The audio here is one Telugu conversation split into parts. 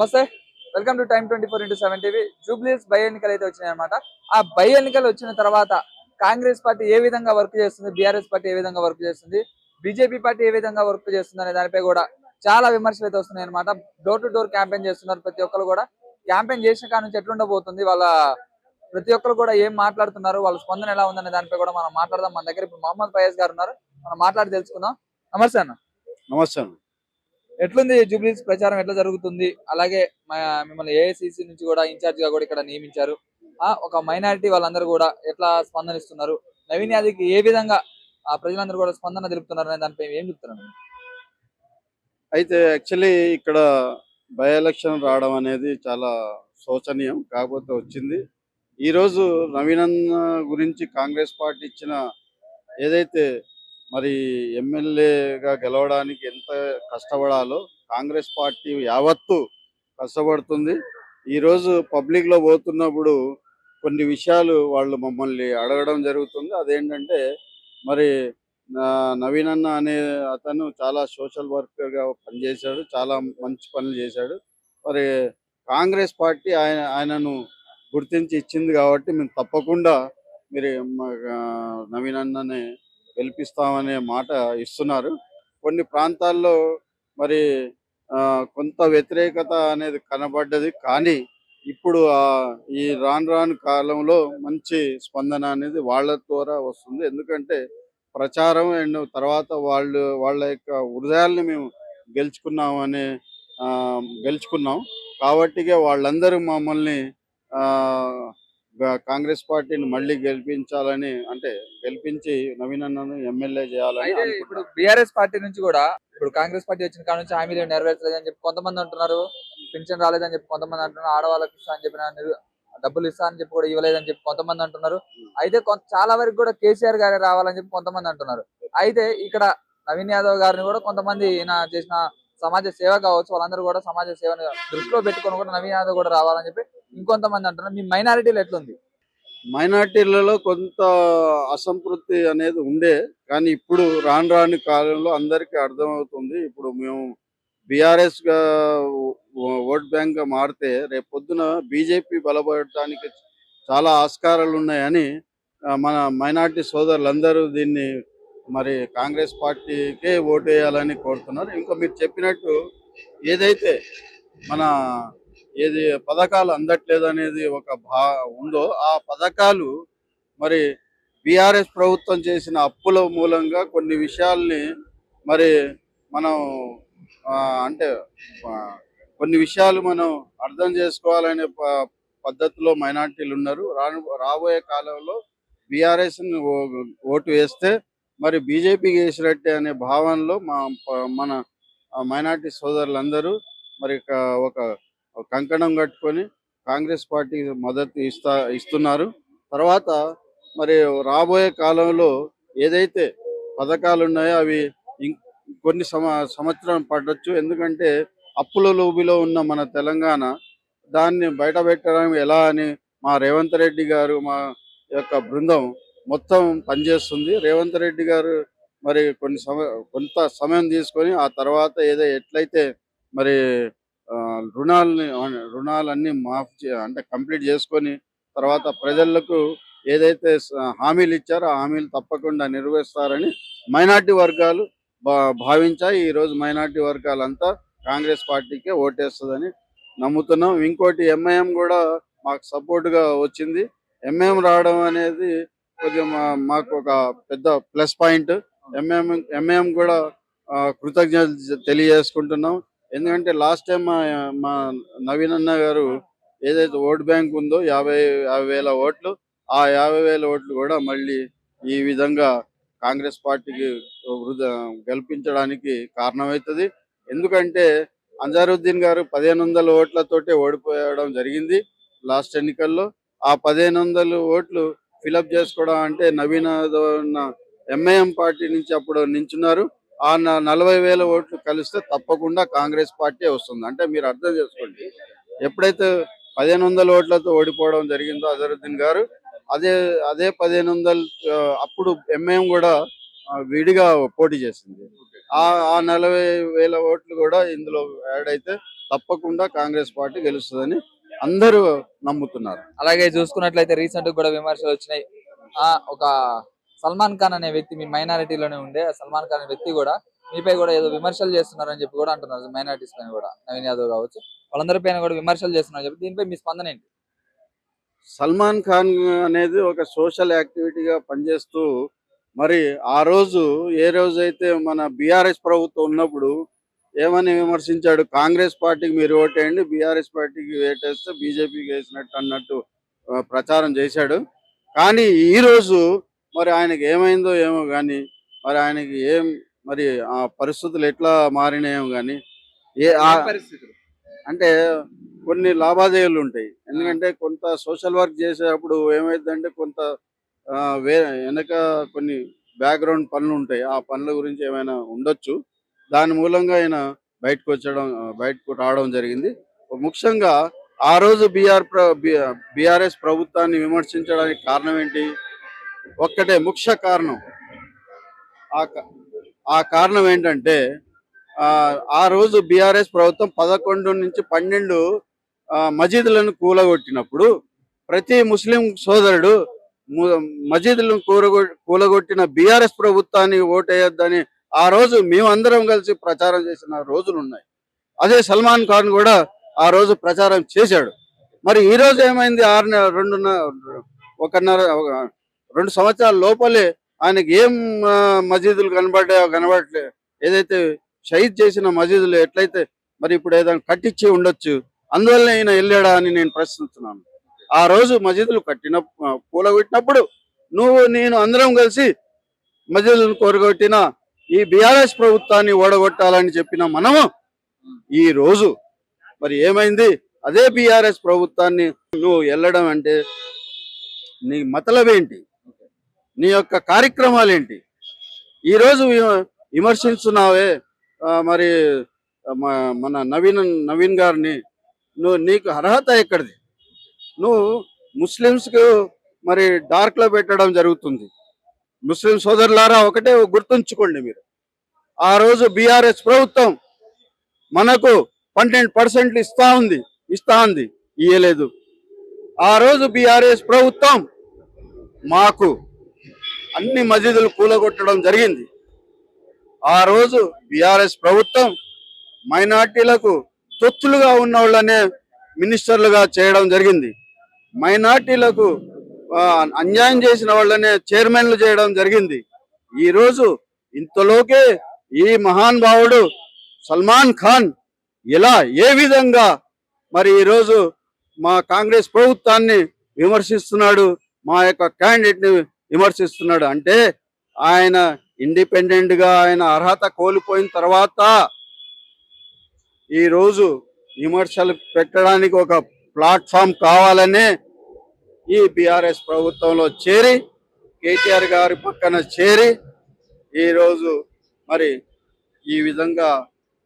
నమస్తే, welcome to time 24x7 TV. Jubilees by ఎన్నికలు అయితే వచ్చినాయి అనమాట. ఆ బై ఎన్నికలు వచ్చిన తర్వాత కాంగ్రెస్ పార్టీ ఏ విధంగా వర్క్ చేస్తుంది, బీఆర్ఎస్ పార్టీ ఏ విధంగా వర్క్ చేస్తుంది, బీజేపీ పార్టీ ఏ విధంగా వర్క్ చేస్తుంది అనే దానిపై కూడా చాలా విమర్శలు అయితే వస్తున్నాయి అనమాట. డోర్ టు డోర్ క్యాంపెయిన్ చేస్తున్నారు ప్రతి ఒక్కరు కూడా. క్యాంపెయిన్ చేసిన కాడ నుంచి ఎట్లుండబోతుంది, వాళ్ళ ప్రతి ఒక్కరు కూడా ఏం మాట్లాడుతున్నారు, వాళ్ళ స్పందన ఎలా ఉందనే దానిపై కూడా మనం మాట్లాడదాం. మన దగ్గర ఇప్పుడు మహమ్మద్ ఫయాజ్ గారు ఉన్నారు, మనం మాట్లాడి తెలుసుకుందాం. నమస్తే అన్న. నమస్తే అన్న. ఎట్లుంది జూబ్లీస్ ప్రచారం, ఎట్లా జరుగుతుంది? అలాగే మిమ్మల్ని ఏఐసిసి నుంచి కూడా ఇన్ఛార్జ్ గా కూడా ఇక్కడ నియమించారు. ఒక మైనారిటీ వాళ్ళందరూ కూడా ఎట్లా స్పందనిస్తున్నారు, నవీన్ యాదవ్కి ఏ విధంగా ప్రజలందరూ కూడా స్పందన తెలుపుతున్నారు అనే దానిపై ఏం చెప్తున్నారు? అయితే యాక్చువల్లీ ఇక్కడ బై ఎలక్షన్ రావడం అనేది చాలా శోచనీయం. కాకపోతే వచ్చింది. ఈరోజు నవీనన్న గురించి కాంగ్రెస్ పార్టీ ఇచ్చిన ఏదైతే మరి ఎమ్మెల్యేగా గెలవడానికి ఎంత కష్టపడాలో కాంగ్రెస్ పార్టీ యావత్తు కష్టపడుతుంది. ఈరోజు పబ్లిక్లో పోతున్నప్పుడు కొన్ని విషయాలు వాళ్ళు మమ్మల్ని అడగడం జరుగుతుంది. అదేంటంటే మరి నవీనన్న అనే అతను చాలా సోషల్ వర్కర్గా పనిచేశాడు, చాలా మంచి పనులు చేశాడు. మరి కాంగ్రెస్ పార్టీ ఆయనను గుర్తించి ఇచ్చింది కాబట్టి మేము తప్పకుండా మీరు నవీనన్ననే గెలిపిస్తామనే మాట ఇస్తున్నారు. కొన్ని ప్రాంతాల్లో మరి కొంత వ్యతిరేకత అనేది కనబడ్డది. కానీ ఇప్పుడు ఈ రాను కాలంలో మంచి స్పందన అనేది వాళ్ళ ద్వారా వస్తుంది. ఎందుకంటే ప్రచారం అండ్ తర్వాత వాళ్ళ యొక్క హృదయాల్ని మేము గెలుచుకున్నాం కాబట్టి వాళ్ళందరూ మమ్మల్ని కాంగ్రెస్ పార్టీని మళ్ళీ గెలిపించాలని, అంటే గెలిపించి నవీనన్నను ఎమ్మెల్యే చేయాలని. ఇప్పుడు బీఆర్ఎస్ పార్టీ నుంచి కూడా ఇప్పుడు కాంగ్రెస్ పార్టీ వచ్చిన కాడ నుంచి హామీలు నెరవేర్చలేదని చెప్పి కొంతమంది అంటున్నారు, పింఛన్ రాలేదని చెప్పి కొంతమంది అంటున్నారు, ఆడవాళ్ళకి ఇస్తా అని చెప్పిన డబ్బులు ఇస్తా అని చెప్పి కూడా ఇవ్వలేదని చెప్పి కొంతమంది అంటున్నారు. అయితే చాలా వరకు కూడా కేసీఆర్ గారే రావాలని చెప్పి కొంతమంది అంటున్నారు. అయితే ఇక్కడ నవీన్ యాదవ్ గారిని కూడా కొంతమంది ఈయన చేసిన సమాజ సేవ కావచ్చు, వాళ్ళందరూ కూడా సమాజ సేవను దృష్టిలో పెట్టుకొని కూడా నవీన్ యాదవ్ కూడా రావాలని చెప్పి ఇంకొంతమంది అంటున్నారు. మీ మైనారిటీలు ఎట్లుంది? మైనార్టీలలో కొంత అసంతృప్తి అనేది ఉండే, కానీ ఇప్పుడు రాను కాలంలో అందరికీ అర్థమవుతుంది. ఇప్పుడు మేము బీఆర్ఎస్ గా ఓట్ బ్యాంక్ గా మారితే రేపు పొద్దున బీజేపీ బలపడటానికి చాలా ఆస్కారాలు ఉన్నాయని మన మైనార్టీ సోదరులందరూ దీన్ని మరి కాంగ్రెస్ పార్టీకే ఓటు వేయాలని కోరుతున్నారు. ఇంకా మీరు చెప్పినట్టు ఏదైతే మన పథకాలు అందట్లేదు అనేది ఒక ఉందో, ఆ పథకాలు మరి బీఆర్ఎస్ ప్రభుత్వం చేసిన అప్పుల మూలంగా కొన్ని విషయాల్ని మరి మనం అంటే కొన్ని విషయాలు మనం అర్థం చేసుకోవాలనే పద్ధతిలో మైనార్టీలు ఉన్నారు. రాబోయే కాలంలో బీఆర్ఎస్ ఓటు వేస్తే మరి బీజేపీకి వేసినట్టే అనే భావనలో మన మైనార్టీ సోదరులందరూ మరి ఒక కంకణం కట్టుకొని కాంగ్రెస్ పార్టీకి మద్దతు ఇస్తున్నారు. తర్వాత మరి రాబోయే కాలంలో ఏదైతే పథకాలు ఉన్నాయో అవి కొన్ని సంవత్సరం పడవచ్చు. ఎందుకంటే అప్పుల లోబిలో ఉన్న మన తెలంగాణ దాన్ని బయటపెట్టడం ఎలా అని మా రేవంత్ రెడ్డి గారు, మా యొక్క బృందం మొత్తం పనిచేస్తుంది. రేవంత్ రెడ్డి గారు మరి కొంత సమయం తీసుకొని ఆ తర్వాత ఎట్లయితే మరి రుణాలన్నీ మాఫీ అంటే కంప్లీట్ చేసుకొని తర్వాత ప్రజలకు ఏదైతే హామీలు ఇచ్చారో ఆ హామీలు తప్పకుండా నెరవేరుస్తారని మైనార్టీ వర్గాలు భావించాయి. ఈరోజు మైనార్టీ వర్గాలంతా కాంగ్రెస్ పార్టీకే ఓటేస్తుందని నమ్ముతున్నాం. ఇంకోటి ఎంఐఎం కూడా మాకు సపోర్ట్గా వచ్చింది. ఎంఐఎం రావడం అనేది కొంచెం మాకు ఒక పెద్ద ప్లస్ పాయింట్. ఎంఐఎం కూడా కృతజ్ఞతలు తెలియజేసుకుంటున్నాం. ఎందుకంటే లాస్ట్ టైం మా నవీన్ అన్న గారు ఏదైతే ఓట్ బ్యాంక్ ఉందో 50,000 ఓట్లు, ఆ 50,000 ఓట్లు కూడా మళ్ళీ ఈ విధంగా కాంగ్రెస్ పార్టీకి గెలిపించడానికి కారణమవుతుంది. ఎందుకంటే అంజారుద్దీన్ గారు 1,500 ఓట్లతోటే ఓడిపోయడం జరిగింది లాస్ట్ ఎన్నికల్లో. ఆ 1,500 ఓట్లు ఫిలప్ చేసుకోవడం అంటే నవీన్ ఎంఐఎం పార్టీ నుంచి అప్పుడు నించున్నారు. ఆ 40,000 ఓట్లు కలిస్తే తప్పకుండా కాంగ్రెస్ పార్టీ వస్తుంది. అంటే మీరు అర్థం చేసుకోండి, ఎప్పుడైతే 1,500 ఓట్లతో ఓడిపోవడం జరిగిందో అజరుద్దీన్ గారు, అదే 1,500 అప్పుడు ఎంఐఎం కూడా విడిగా పోటీ చేసింది. ఆ ఆ 40,000 ఓట్లు కూడా ఇందులో యాడ్ అయితే తప్పకుండా కాంగ్రెస్ పార్టీ గెలుస్తుందని అందరూ నమ్ముతున్నారు. అలాగే చూసుకున్నట్లయితే రీసెంట్ కూడా విమర్శలు వచ్చినాయి. ఒక సల్మాన్ ఖాన్ అనే వ్యక్తి మీ మైనారిటీలోనే ఉండే సల్మాన్ ఖాన్ అనే వ్యక్తి కూడా మీపై కూడా ఏదో విమర్శలు చేస్తున్నారని చెప్పి కూడా అంటున్నారు. మైనారిటీస్ పైన కూడా నవీన్ యాదవ్ కావచ్చు, వాళ్ళందరి పైన కూడా విమర్శలు చేస్తున్నారని చెప్పి దీనిపై మీ స్పందన ఏంటి? సల్మాన్ ఖాన్ అనేది ఒక సోషల్ యాక్టివిటీగా పనిచేస్తూ మరి ఆ రోజు ఏ రోజైతే మన బీఆర్ఎస్ ప్రభుత్వం ఉన్నప్పుడు ఏమని విమర్శించాడు, కాంగ్రెస్ పార్టీకి మీరు ఓటేయండి, బీఆర్ఎస్ పార్టీకి వేటేస్తే బీజేపీకి వేసినట్టు అన్నట్టు ప్రచారం చేశాడు. కానీ ఈ రోజు మరి ఆయనకి ఏమైందో ఏమో కానీ మరి ఆయనకి ఏం మరి ఆ పరిస్థితులు ఎట్లా మారినాయేమో కానీ పరిస్థితులు అంటే కొన్ని లావాదేవీలు ఉంటాయి. ఎందుకంటే కొంత సోషల్ వర్క్ చేసేటప్పుడు ఏమైందంటే కొంత వెనక కొన్ని బ్యాక్గ్రౌండ్ పనులు ఉంటాయి. ఆ పనుల గురించి ఏమైనా ఉండొచ్చు. దాని మూలంగా ఆయన బయటకు రావడం జరిగింది. ముఖ్యంగా ఆ రోజు బీఆర్ఎస్ ప్రభుత్వాన్ని విమర్శించడానికి కారణం ఏంటి? ఒక్కటే ముఖ్య కారణం. ఆ కారణం ఏంటంటే ఆ రోజు బీఆర్ఎస్ ప్రభుత్వం 11 నుంచి 12 మసీదులను కూలగొట్టినప్పుడు ప్రతి ముస్లిం సోదరుడు మసీదులను కూలగొట్టిన బీఆర్ఎస్ ప్రభుత్వాన్ని ఓటేయొద్దని ఆ రోజు మేమందరం కలిసి ప్రచారం చేసిన రోజులు ఉన్నాయి. అదే సల్మాన్ ఖాన్ కూడా ఆ రోజు ప్రచారం చేశాడు. మరి ఈ రోజు ఏమైంది? 2 సంవత్సరాల లోపలే ఆయనకి ఏం మసీదులు కనబడట్లేదు. ఏదైతే షహీద్ చేసిన మసీదులు ఎట్లయితే మరి ఇప్పుడు ఏదైనా కట్టించి ఉండొచ్చు, అందువల్ల ఈయన వెళ్ళాడా అని నేను ప్రశ్నిస్తున్నాను. ఆ రోజు మసీదులు కూలగొట్టినప్పుడు నేను అందరం కలిసి మసీదులను కూలగొట్టిన ఈ బీఆర్ఎస్ ప్రభుత్వాన్ని ఓడగొట్టాలని చెప్పిన మనము ఈ రోజు మరి ఏమైంది? అదే బీఆర్ఎస్ ప్రభుత్వాన్ని నువ్వు వెళ్ళడం అంటే నీ మతలబేంటి? నీ యొక్క కార్యక్రమాలు ఏంటి? ఈ రోజు విమర్శిస్తున్నావే మరి మన నవీన్ గారిని, నీకు అర్హత ఎక్కడిది? నువ్వు ముస్లిమ్స్కు మరి డార్క్ లో పెట్టడం జరుగుతుంది. ముస్లిం సోదరులారా ఒకటే గుర్తుంచుకోండి మీరు, ఆ రోజు బీఆర్ఎస్ ప్రభుత్వం మనకు 12% ఇస్తా ఉంది, ఇయ్యలేదు. ఆ రోజు బీఆర్ఎస్ ప్రభుత్వం మాకు అన్ని మసీదులు కూలగొట్టడం జరిగింది. ఆ రోజు బీఆర్ఎస్ ప్రభుత్వం మైనార్టీలకు తొత్తులుగా ఉన్న వాళ్ళనే మినిస్టర్లుగా చేయడం జరిగింది. మైనార్టీలకు అన్యాయం చేసిన వాళ్ళనే చైర్మన్లు చేయడం జరిగింది. ఈ రోజు ఇంతలోకే ఈ మహానుభావుడు సల్మాన్ ఖాన్ ఏ విధంగా మరి ఈరోజు మా కాంగ్రెస్ ప్రభుత్వాన్ని విమర్శిస్తున్నాడు, మా యొక్క క్యాండిడేట్ ని విమర్శిస్తున్నాడు అంటే ఆయన ఇండిపెండెంట్ గా ఆయన అర్హత కోల్పోయిన తర్వాత ఈ రోజు విమర్శలు పెట్టడానికి ఒక ప్లాట్ఫామ్ కావాలనే ఈ బీఆర్ఎస్ ప్రభుత్వంలో చేరి కేటీఆర్ గారి పక్కన చేరి ఈ రోజు మరి ఈ విధంగా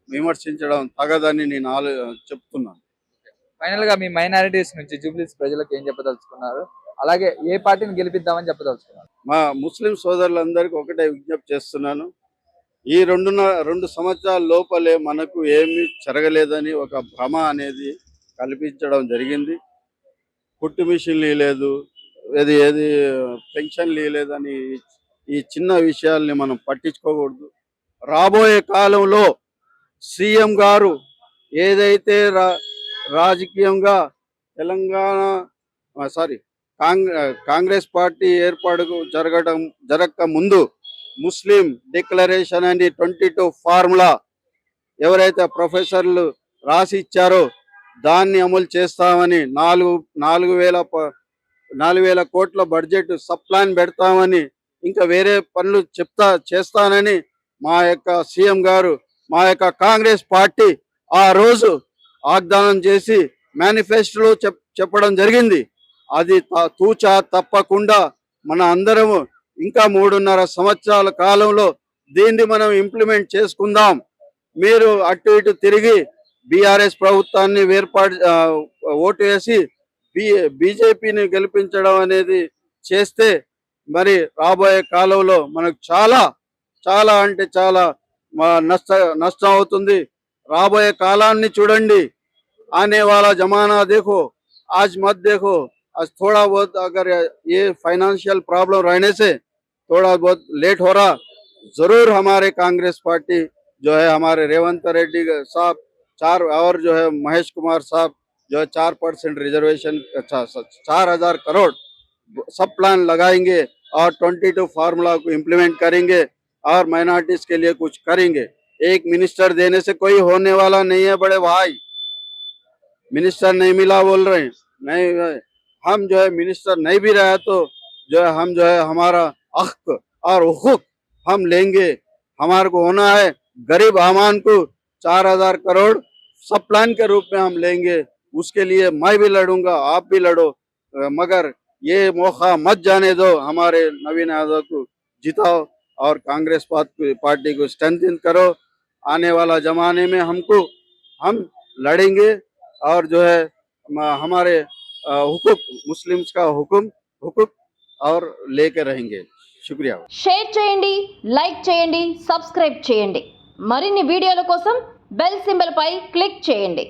విమర్శించడం తగదని నేను చెప్తున్నాను. ఫైనల్ గా మీ మైనారిటీస్ నుంచి జూబ్లీస్ ప్రజలకు ఏం చెప్పదలుచుకున్నారు? అలాగే ఏ పార్టీని గెలిపిద్దామని చెప్పదలుచుకున్నారు? మా ముస్లిం సోదరులందరికీ ఒకటే విజ్ఞప్తి చేస్తున్నాను. ఈ 2 సంవత్సరాల లోపలే మనకు ఏమీ జరగలేదని ఒక భ్రమ అనేది కల్పించడం జరిగింది. కుట్టు మిషన్లు లేదు, ఏది పెన్షన్లు లేదని ఈ చిన్న విషయాల్ని మనం పట్టించుకోకూడదు. రాబోయే కాలంలో సీఎం గారు ఏదైతే రాజకీయంగా కాంగ్రెస్ పార్టీ ఏర్పాటుకు జరగక ముందు ముస్లిం డిక్లరేషన్ అని 22 ఫార్ములా ఎవరైతే ప్రొఫెసర్లు రాసి ఇచ్చారో దాన్ని అమలు చేస్తామని 4,000 కోట్ల బడ్జెట్ సబ్ ప్లాన్ పెడతామని ఇంకా వేరే పనులు చేస్తానని మా యొక్క సీఎం గారు, మా యొక్క కాంగ్రెస్ పార్టీ ఆ రోజు వాగ్దానం చేసి మేనిఫెస్టోలో చెప్పడం జరిగింది. అది తూచా తప్పకుండా మన అందరము ఇంకా 3.5 సంవత్సరాల కాలంలో దీన్ని మనం ఇంప్లిమెంట్ చేసుకుందాం. మీరు అటు ఇటు తిరిగి బీఆర్ఎస్ ప్రభుత్వాన్ని ఓటు వేసి బీజేపీని గెలిపించడం అనేది చేస్తే మరి రాబోయే కాలంలో మనకు చాలా అంటే చాలా నష్టం అవుతుంది. రాబోయే కాలాన్ని చూడండి. आने वाला जमाना देखो, आज मत देखो. आज थोड़ा बहुत अगर ये फाइनेंशियल प्रॉब्लम रहने से थोड़ा बहुत लेट हो रहा, जरूर हमारे कांग्रेस पार्टी जो है हमारे रेवंत रेड्डी साहब 4 और जो है महेश कुमार साहब जो है 4% रिजर्वेशन, अच्छा 4,000 करोड़ सब प्लान लगाएंगे और 22 फार्मूला को इम्प्लीमेंट करेंगे और माइनॉरिटीज के लिए कुछ करेंगे. एक मिनिस्टर देने से कोई होने वाला नहीं है बड़े भाई. मिनिस्टर नहीं मिला बोल रहे हैं, नहीं. हम जो है मिनिस्टर नहीं भी रहा तो जो है हम जो है हमारा हक और हुकूक हम लेंगे. हमारे को होना है गरीब आवाम को 4,000 करोड़ सब प्लान के रूप में हम लेंगे. उसके लिए मैं भी लड़ूंगा, आप भी लड़ो, मगर ये मौका मत जाने दो. हमारे नवीन यादव को जिताओ और कांग्रेस पार्टी को स्ट्रेंथन करो. आने वाला जमाने में हम लड़ेंगे और जो है हमारे हुकूक, मुस्लिम्स का हुकूक और लेके रहेंगे. शुक्रिया. షేర్ చేయండి, లైక్ చేయండి, సబ్స్క్రైబ్ చేయండి. మరిన్ని వీడియోల కోసం బెల్ సింబల్ పై క్లిక్ చేయండి.